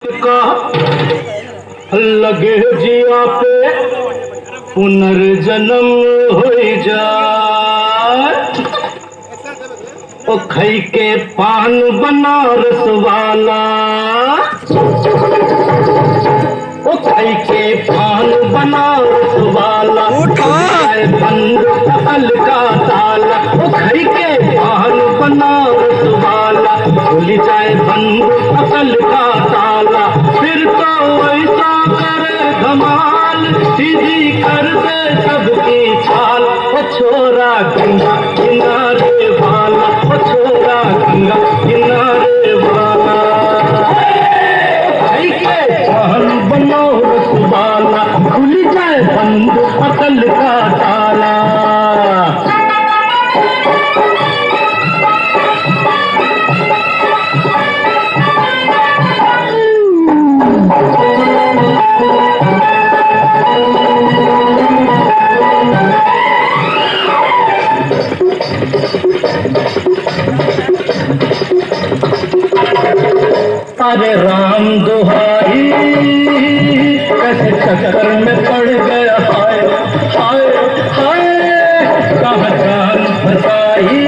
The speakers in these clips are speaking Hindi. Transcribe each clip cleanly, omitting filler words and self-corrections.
का लगे जिया पे पुनर्जन्म हो जाए। ओ खई के पान बनारस वाला, ओ खई के पान बनारस वाला, बंद अकल का ताला। ओ खई के पान बनारस वाला, खुल जाए बंद अकल का ताला। फिर तो ऐसा करे धमाल, सीधी कर दे सबकी चाल। ओ छोरा गंगा किनारे वाला, ओ छोरा गंगा किनारे वाला, खई के पान बनारस वाला, खुल जाए बंद अकल का ताला। अरे राम दुहाई, कैसे चक्कर में पड़ गया, हाय हाय हाय, कहाँ जान फसाई,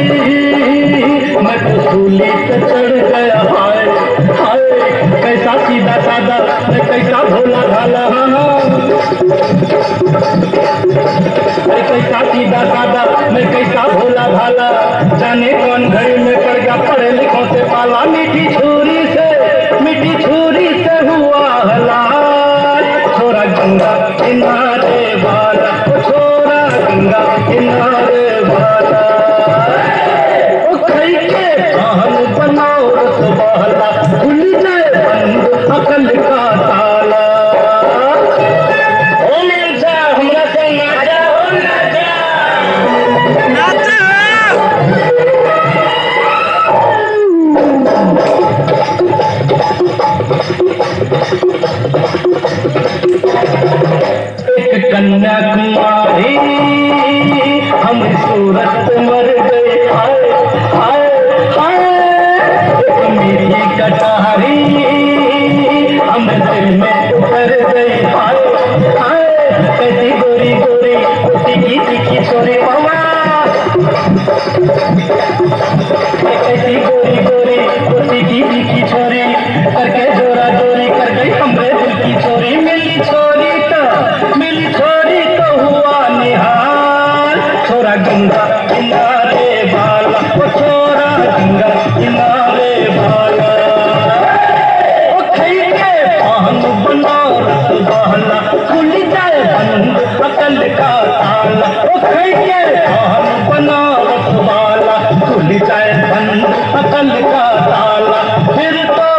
मैं तो सूली पे चढ़ गया, हाय हाय, कैसा सीधा साधा मैं कैसा भोला भाला, अरे कैसा सीधा साधा मैं कैसा भोला भाला। जाने कौन घड़ी में पड़ गया पढ़े लिखों से पाला, मीठी छुरी से हुआ हलाल। छोरा गंगा किनारे वाला, ओ छोरा गंगा किनारे वाला, ओ खई के पान बनारस वाला, खुल जाए बंद अकल का ताला। ओ मिर्जा हमरा से नाचा, ओ नाचा नाचा। एक कन्याकुमारी हम सूरत मर गए, हाय हाय हाय, एक मेरी कटारी हम दिल में उतर गई, हाय हाय, कैसी गोरी गोरी तीखी तीखी छोरी मामा, कैसी गोरी गोरी तीखी तीखी छोरी, करके जोरा जोरी कर गई हमरे दिल की चोरी। मिली छोरी तो हुआ निहाल। छोरा गंगा किनारे वाला, ओ छोरा गंगा किनारे वाला, ओ खई के पान बनारस वाला, खुल जाए बंद अकल का ताला। ओ खई के पान बनारस वाला, खुल जाए बंद अकल का ताला। फिर तो